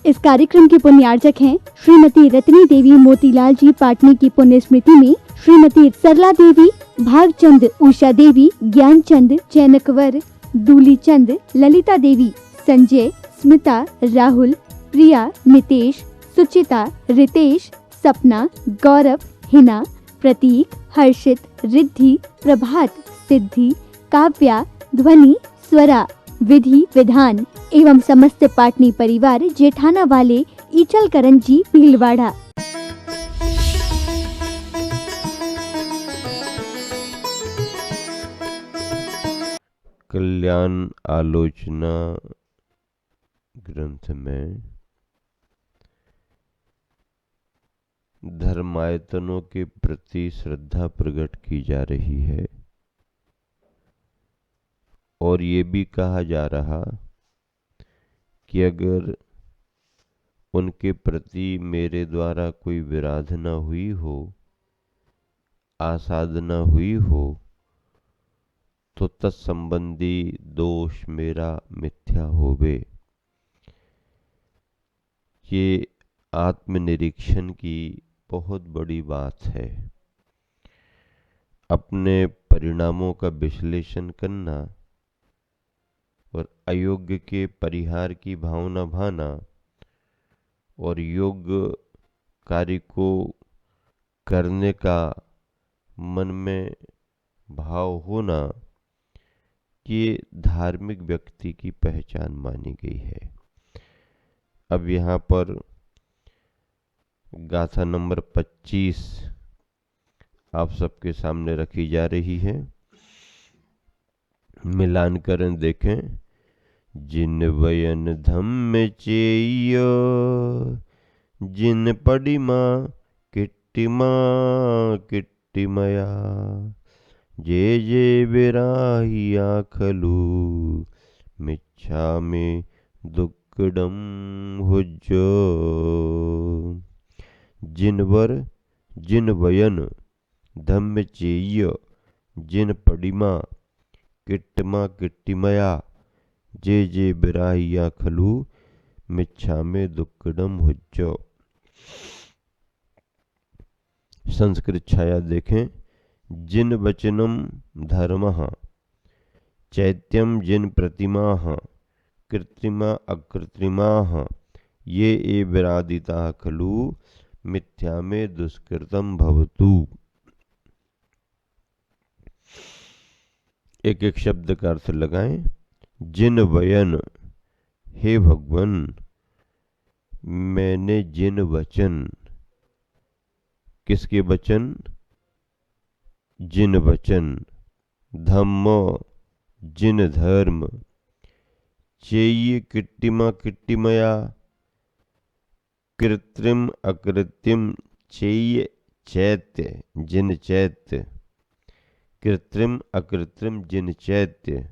इस कार्यक्रम के पुण्यार्चक हैं श्रीमती रत्नी देवी मोतीलाल जी पाटनी की पुण्य स्मृति में श्रीमती सरला देवी, भागचंद, उषा देवी, ज्ञानचंद, चैनकवर, दूलीचंद, ललिता देवी, संजय, स्मिता, राहुल, प्रिया, नितेश, सुचिता, रितेश, सपना, गौरव, हिना, प्रतीक, हर्षित, रिद्धि, प्रभात, सिद्धि, काव्या, ध्वनि, स्वरा, विधि, विधान एवं समस्त पाटनी परिवार जेठाना वाले ईचल करंजी भीलवाड़ा। कल्याण आलोचना ग्रंथ में धर्मायतनों के प्रति श्रद्धा प्रकट की जा रही है और ये भी कहा जा रहा कि अगर उनके प्रति मेरे द्वारा कोई विराधना हुई हो, आसाधना हुई हो, तो तत्संबंधी दोष मेरा मिथ्या होवे। ये आत्मनिरीक्षण की बहुत बड़ी बात है। अपने परिणामों का विश्लेषण करना और अयोग्य के परिहार की भावना भाना और योग्य कार्य को करने का मन में भाव होना, ये धार्मिक व्यक्ति की पहचान मानी गई है। अब यहाँ पर गाथा नंबर 25 आप सबके सामने रखी जा रही है। मिलान करें देखें। जिन वयन धम्म चेय, जिन पडिमा किट्टिमा किट्टिमया, जे जे विराहिया खलु, मिच्छा में दुक्कडम हुज्जो। जिनवर जिन वयन धम्म चेय, जिन पडिमा किट्टमा किट्टिमया, जे जे बिराहिया खलु, मिच्छा में दुक्कडम हुज्जो। संस्कृत छाया देखें। जिन वचनम धर्मः चैत्यम, जिन प्रतिमाः कृत्रिमा अकृत्रिमाः, ये ए विरादिता खलु, मिथ्या में दुष्कृतम भवतु। एक एक शब्द का अर्थ लगाएं। जिन वयन, हे भगवान, मैंने जिन वचन, किसके वचन? जिन वचन, धम्मो, जिन धर्म, चेय किट्टिमा किट्टिमया, कृत्रिम अकृत्रिम, चेय चैत्य, जिन चैत्य, कृत्रिम अकृत्रिम जिन चैत्य,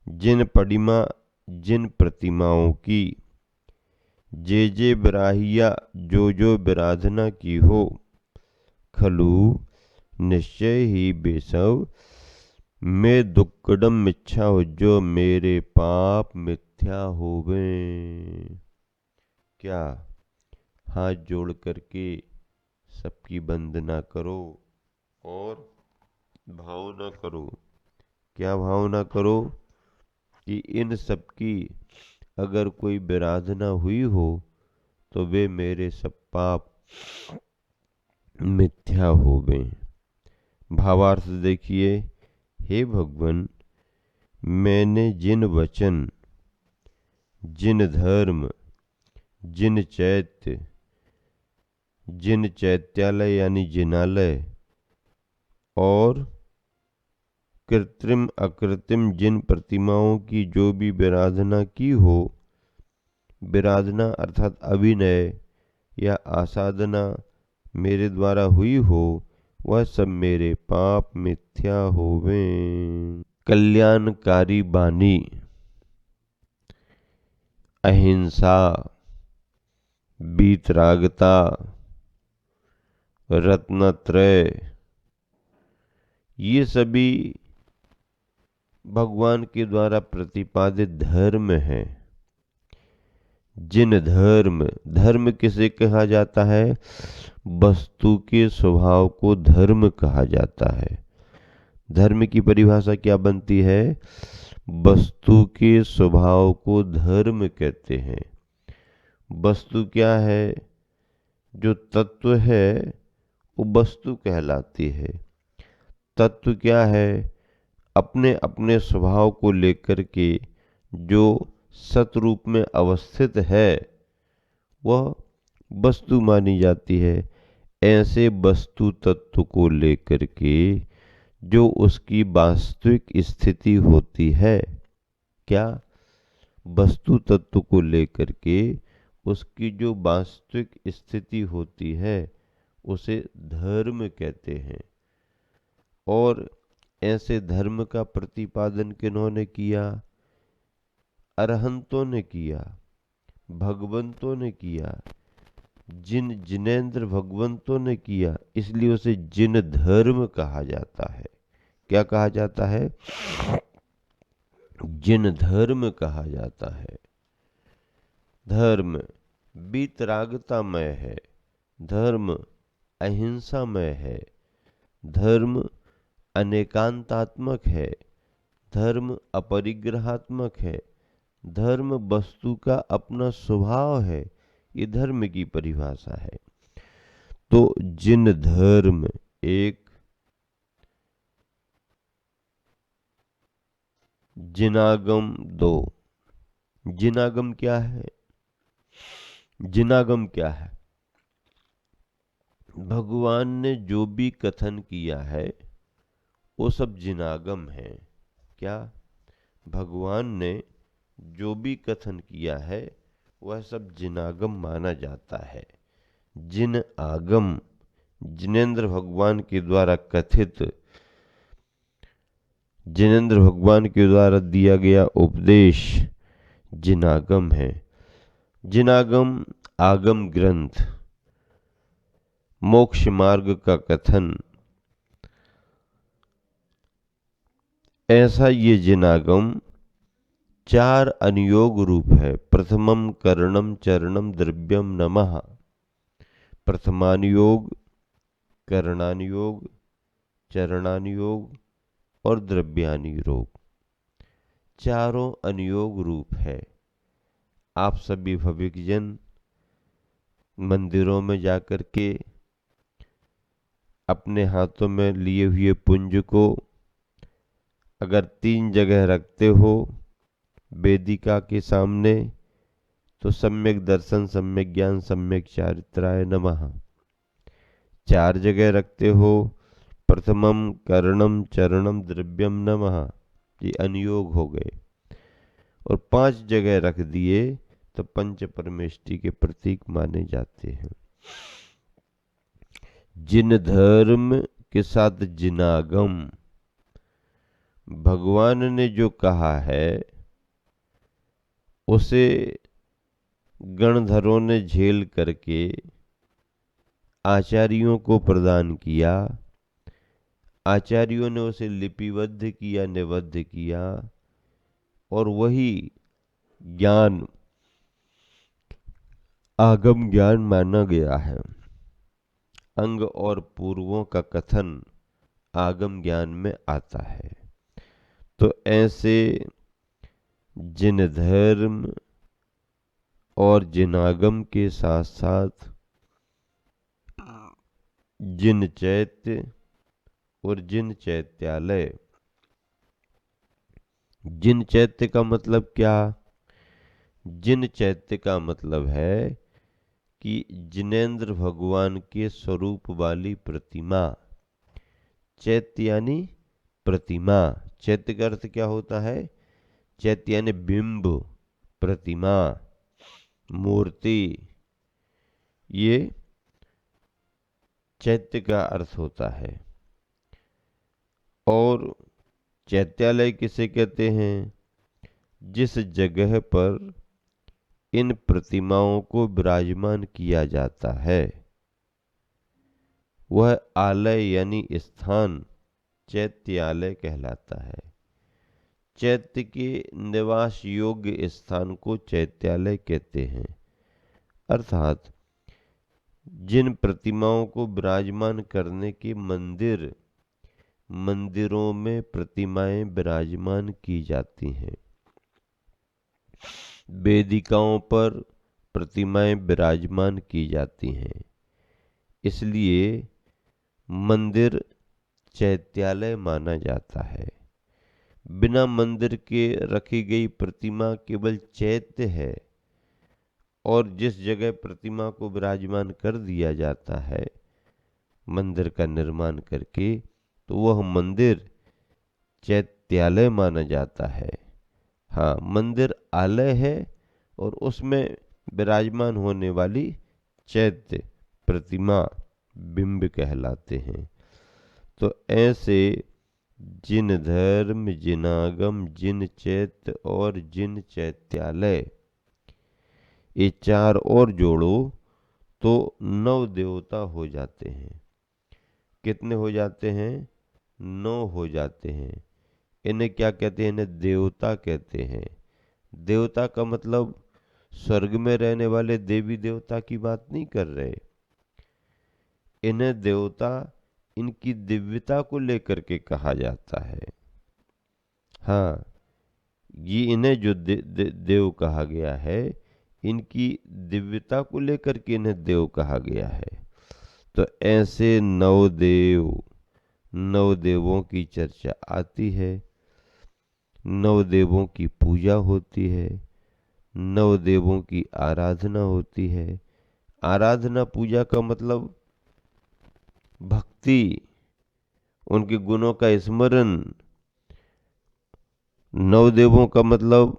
जिन पडिमा जिन प्रतिमाओं की, जे जे बिराहिया जो जो विराधना की हो, खलु निश्चय ही बेसव, मैं दुक्कडम मिच्छा हो, जो मेरे पाप मिथ्या होवे। क्या हाथ जोड़ करके सबकी वंदना करो और भावना करो। क्या भावना करो? कि इन सबकी अगर कोई विराधना हुई हो तो वे मेरे सब पाप मिथ्या होवे। भावार्थ देखिए। हे भगवान, मैंने जिन वचन, जिन धर्म, जिन चैत्य, जिन चैत्यालय यानी जिनालय, और कृत्रिम अकृत्रिम जिन प्रतिमाओं की जो भी विराधना की हो, विराधना अर्थात अभिनय या आसाधना मेरे द्वारा हुई हो, वह सब मेरे पाप मिथ्या होवे। कल्याणकारी बानी, अहिंसा, बीतरागता, रत्नत्रय, ये सभी भगवान के द्वारा प्रतिपादित धर्म हैं। जिन धर्म, धर्म किसे कहा जाता है? वस्तु के स्वभाव को धर्म कहा जाता है। धर्म की परिभाषा क्या बनती है? वस्तु के स्वभाव को धर्म कहते हैं। वस्तु क्या है? जो तत्व है वो वस्तु कहलाती है। तत्व क्या है? अपने अपने स्वभाव को लेकर के जो सतरूप में अवस्थित है वह वस्तु मानी जाती है। ऐसे वस्तु तत्व को लेकर के जो उसकी वास्तविक स्थिति होती है, क्या? वस्तु तत्व को लेकर के उसकी जो वास्तविक स्थिति होती है उसे धर्म कहते हैं। और ऐसे धर्म का प्रतिपादन किन्होंने किया? अरहंतों ने किया, भगवंतों ने किया, जिनेंद्र भगवंतों ने किया। इसलिए उसे जिन धर्म कहा जाता है। क्या कहा जाता है? जिन धर्म कहा जाता है। धर्म वीतरागतामय है, धर्म अहिंसामय है, धर्म अनेकांतात्मक है, धर्म अपरिग्रहात्मक है, धर्म वस्तु का अपना स्वभाव है। ये धर्म की परिभाषा है। तो जिन धर्म एक, जिनागम दो। जिनागम क्या है? जिनागम क्या है? भगवान ने जो भी कथन किया है वो सब जिनागम है। क्या? भगवान ने जो भी कथन किया है वह सब जिनागम माना जाता है। जिन आगम, जिनेंद्र भगवान के द्वारा कथित, जिनेंद्र भगवान के द्वारा दिया गया उपदेश जिनागम है। जिनागम आगम ग्रंथ, मोक्ष मार्ग का कथन, ऐसा ये जिनागम चार अनुयोग रूप है। प्रथमम करणम चरणम द्रव्यम नमः। प्रथमानुयोग, करणानुयोग, चरणानुयोग और द्रव्यानुयोग, चारों अनुयोग रूप है। आप सभी भविकजन मंदिरों में जाकर के अपने हाथों में लिए हुए पुंज को अगर 3 जगह रखते हो वेदिका के सामने तो सम्यक दर्शन, सम्यक ज्ञान, सम्यक चारित्राय नमः। 4 जगह रखते हो प्रथमम करणम चरणम द्रव्यम नमः, ये अनुयोग हो गए। और 5 जगह रख दिए तो पंच परमेष्टि के प्रतीक माने जाते हैं। जिन धर्म के साथ जिनागम, भगवान ने जो कहा है उसे गणधरों ने झेल करके आचार्यों को प्रदान किया। आचार्यों ने उसे लिपिबद्ध किया, निबद्ध किया और वही ज्ञान आगम ज्ञान माना गया है। अंग और पूर्वों का कथन आगम ज्ञान में आता है। तो ऐसे जिन धर्म और जिनागम के साथ साथ जिन चैत्य और जिन चैत्यालय। जिन चैत्य का मतलब क्या? जिन चैत्य का मतलब है कि जिनेंद्र भगवान के स्वरूप वाली प्रतिमा। चैत्य यानी प्रतिमा। चैत्य का अर्थ क्या होता है? चैत्य यानी बिंब, प्रतिमा, मूर्ति, ये चैत्य का अर्थ होता है। और चैत्यालय किसे कहते हैं? जिस जगह पर इन प्रतिमाओं को विराजमान किया जाता है वह आलय यानी स्थान चैत्यालय कहलाता है। चैत्य के निवास योग्य स्थान को चैत्यालय कहते हैं। अर्थात जिन प्रतिमाओं को विराजमान करने के मंदिरों में प्रतिमाएं विराजमान की जाती हैं, वेदिकाओं पर प्रतिमाएं विराजमान की जाती हैं, इसलिए मंदिर चैत्यालय माना जाता है। बिना मंदिर के रखी गई प्रतिमा केवल चैत्य है, और जिस जगह प्रतिमा को विराजमान कर दिया जाता है मंदिर का निर्माण करके, तो वह मंदिर चैत्यालय माना जाता है। हाँ, मंदिर आलय है और उसमें विराजमान होने वाली चैत्य प्रतिमा बिंब कहलाते हैं। तो ऐसे जिन धर्म, जिनागम, जिन चैत्य और जिन चैत्यालय, ये चार और जोड़ो तो 9 देवता हो जाते हैं। कितने हो जाते हैं? 9 हो जाते हैं। इन्हें क्या कहते हैं? इन्हें देवता कहते हैं। देवता का मतलब स्वर्ग में रहने वाले देवी देवता की बात नहीं कर रहे। इन्हें देवता इनकी दिव्यता को लेकर के कहा जाता है। हाँ, ये इन्हें जो देव कहा गया है, इनकी दिव्यता को लेकर के इन्हें देव कहा गया है। तो ऐसे 9 देवों की चर्चा आती है, 9 देवों की पूजा होती है, 9 देवों की आराधना होती है। आराधना पूजा का मतलब भक्ति, उनके गुणों का स्मरण। 9 देवों का मतलब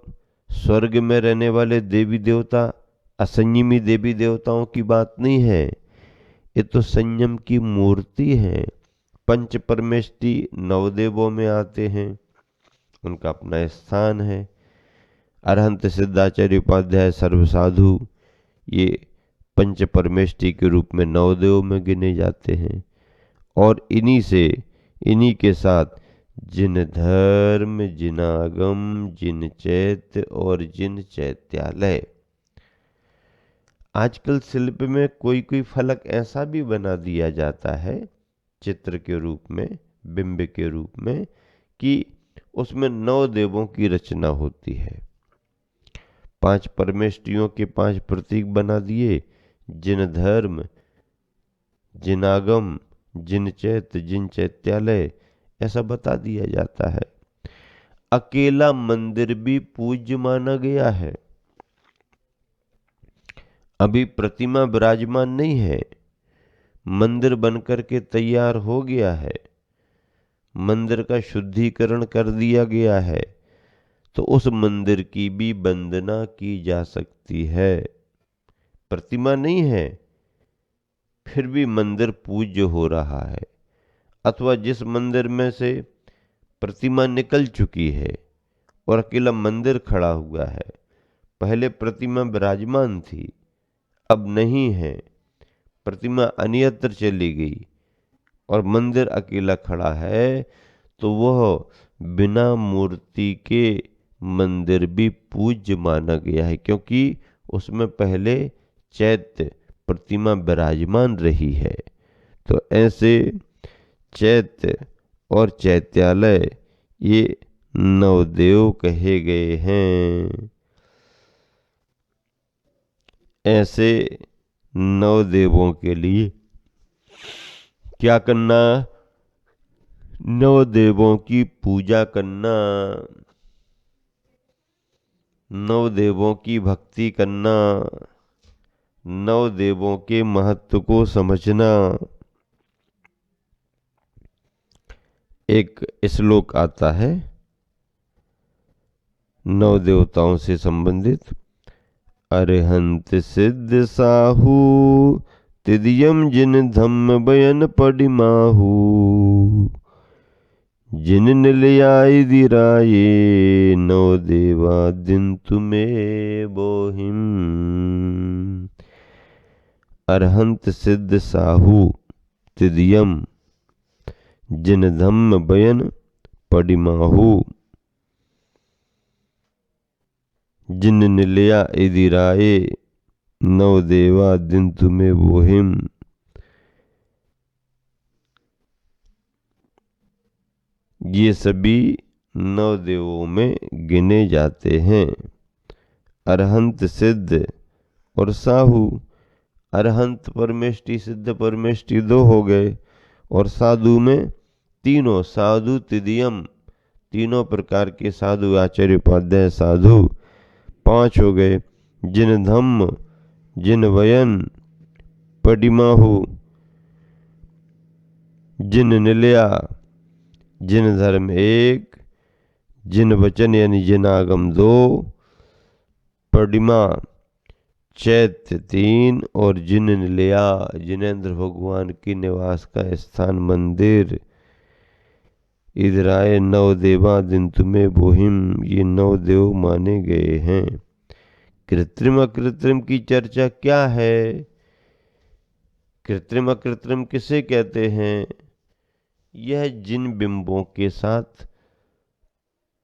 स्वर्ग में रहने वाले देवी देवता, असंयमी देवी देवताओं की बात नहीं है। ये तो संयम की मूर्ति है। पंच परमेष्टि 9 देवों में आते हैं, उनका अपना स्थान है। अरहंत, सिद्धाचार्य, उपाध्याय, सर्वसाधु, ये पंच परमेष्टि के रूप में 9 देव में गिने जाते हैं। और इन्हीं के साथ जिन धर्म, जिनागम, जिन चैत्य और जिन चैत्यालय। आजकल शिल्प में कोई फलक ऐसा भी बना दिया जाता है चित्र के रूप में, बिंब के रूप में, कि उसमें 9 देवों की रचना होती है। 5 परमेष्टियों के 5 प्रतीक बना दिए, जिन धर्म, जिनागम, जिन चैत्य, जिन चैत्यालय, ऐसा बता दिया जाता है। अकेला मंदिर भी पूज्य माना गया है। अभी प्रतिमा विराजमान नहीं है, मंदिर बनकर के तैयार हो गया है, मंदिर का शुद्धिकरण कर दिया गया है, तो उस मंदिर की भी वंदना की जा सकती है। प्रतिमा नहीं है, फिर भी मंदिर पूज्य हो रहा है। अथवा जिस मंदिर में से प्रतिमा निकल चुकी है और अकेला मंदिर खड़ा हुआ है, पहले प्रतिमा विराजमान थी, अब नहीं है, प्रतिमा अन्यत्र चली गई और मंदिर अकेला खड़ा है, तो वह बिना मूर्ति के मंदिर भी पूज्य माना गया है, क्योंकि उसमें पहले चैत्य प्रतिमा विराजमान रही है। तो ऐसे चैत्य और चैत्यालय ये 9 देव कहे गए हैं। ऐसे 9 देवों के लिए क्या करना? 9 देवों की पूजा करना, 9 देवों की भक्ति करना, 9 देवों के महत्व को समझना। एक श्लोक आता है 9 देवताओं से संबंधित। अरहंत सिद्ध साहू, तिदियम जिन धम्म बयन पडिमाहू, जिन निलयाई दिराये, 9 देवा दिन तुम्हें बोहिम। अरहंत सिद्ध साहू, तिदियम जिन धम्म बयन पडिमाहू, जिन निलया इदिराए नवदेवा दिन तुम्हें बोहिम। ये सभी नवदेवों में गिने जाते हैं। अरहंत सिद्ध और साहू। अरहंत परमेष्टि, सिद्ध परमेष्टि 2 हो गए, और साधु में तीनों साधु तिदियम, तीनों प्रकार के साधु, आचार्य उपाध्याय साधु 5 हो गए। जिन धम्म, जिन वयन पडिमाहु, जिन निलया, जिन धर्म 1, जिन वचन यानी जिन आगम 2, पडिमा चैत्य 3, और जिन निलया जिनेन्द्र भगवान की निवास का स्थान मंदिर। इधराए नवदेवा दिन तुम्हें बोहिम, ये 9 देव माने गए हैं। कृत्रिम अकृत्रिम की चर्चा क्या है? कृत्रिम अकृत्रिम किसे कहते हैं? यह जिन बिंबों के साथ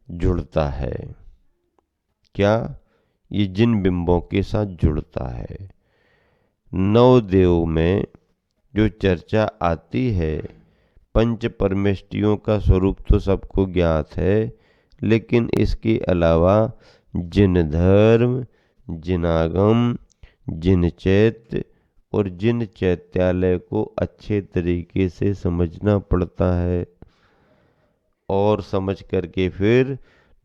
जुड़ता है। क्या? ये जिन बिंबों के साथ जुड़ता है। 9 देव में जो चर्चा आती है, पंच परमेष्टियों का स्वरूप तो सबको ज्ञात है, लेकिन इसके अलावा जिन धर्म, जिन आगम, जिन चैत्य और जिन चैत्यालय को अच्छे तरीके से समझना पड़ता है, और समझ करके फिर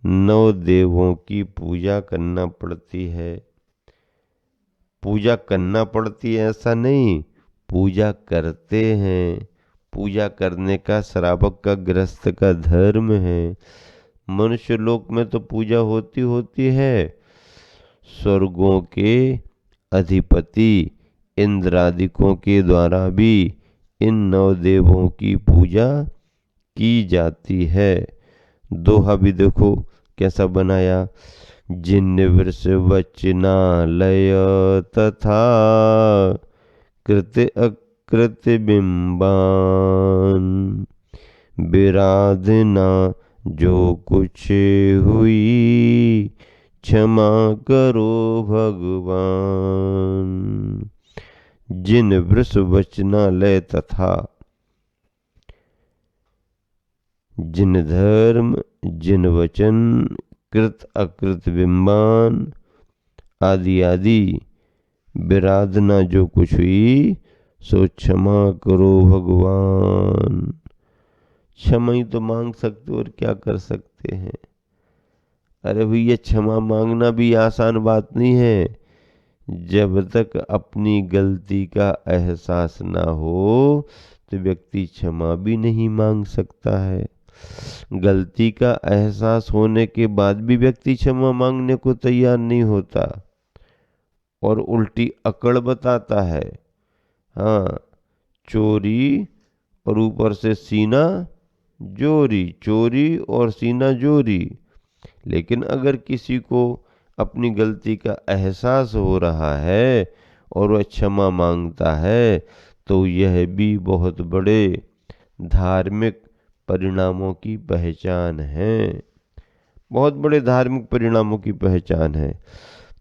9 देवों की पूजा करना पड़ती है। पूजा करना पड़ती है ऐसा नहीं, पूजा करते हैं। पूजा करने का श्रावक का, गृहस्थ का धर्म है। मनुष्य लोक में तो पूजा होती है। स्वर्गों के अधिपति इंद्रादिकों के द्वारा भी इन 9 देवों की पूजा की जाती है। दोहा भी देखो कैसा बनाया। जिन वृष वचनालय तथा कृत अकृत बिंबान, विराधना जो कुछ हुई क्षमा करो भगवान। जिन वृष वचनालय तथा, जिन धर्म, जिन वचन, कृत अकृत बिंबान आदि आदि, विराधना जो कुछ हुई सो क्षमा करो भगवान। क्षमा ही तो मांग सकते और क्या कर सकते हैं। अरे भैया, क्षमा मांगना भी आसान बात नहीं है। जब तक अपनी गलती का एहसास ना हो तो व्यक्ति क्षमा भी नहीं मांग सकता है। गलती का एहसास होने के बाद भी व्यक्ति क्षमा मांगने को तैयार नहीं होता और उल्टी अकड़ बताता है। हाँ, चोरी और ऊपर से सीना जोरी, चोरी और सीना जोरी। लेकिन अगर किसी को अपनी गलती का एहसास हो रहा है और वह क्षमा मांगता है तो यह भी बहुत बड़े धार्मिक परिणामों की पहचान है। बहुत बड़े धार्मिक परिणामों की पहचान है।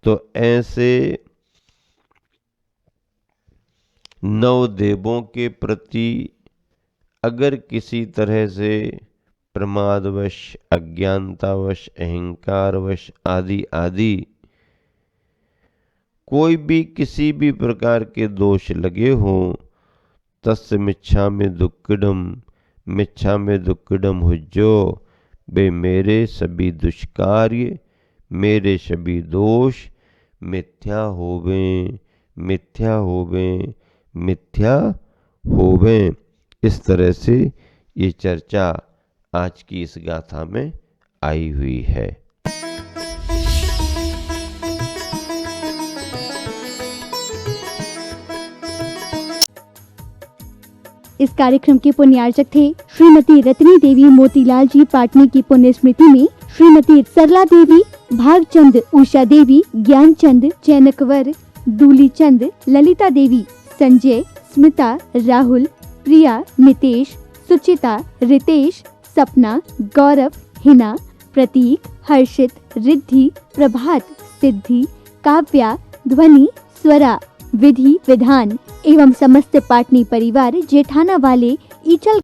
तो ऐसे 9 देवों के प्रति अगर किसी तरह से प्रमादवश, अज्ञानतावश, अहंकारवश आदि आदि कोई भी किसी भी प्रकार के दोष लगे हों, तस्य मिच्छामि दुक्कडम, मिच्छामि दुक्कडम हुज्जो, वे मेरे सभी दुष्कार्य, मेरे सभी दोष मिथ्या होवें, मिथ्या होवें, मिथ्या होवें। इस तरह से ये चर्चा आज की इस गाथा में आई हुई है। इस कार्यक्रम के पुण्यार्चक थे श्रीमती रत्नी देवी मोतीलाल जी पाटनी की पुण्य स्मृति में श्रीमती सरला देवी, भागचंद, उषा देवी, ज्ञानचंद, चैनकवर, दूलीचंद, ललिता देवी, संजय, स्मिता, राहुल, प्रिया, नितेश, सुचिता, रितेश, सपना, गौरव, हिना, प्रतीक, हर्षित, रिद्धि, प्रभात, सिद्धि, काव्या, ध्वनि, स्वरा, विधि, विधान एवं समस्त पाटनी परिवार जेठाना वाले ईचल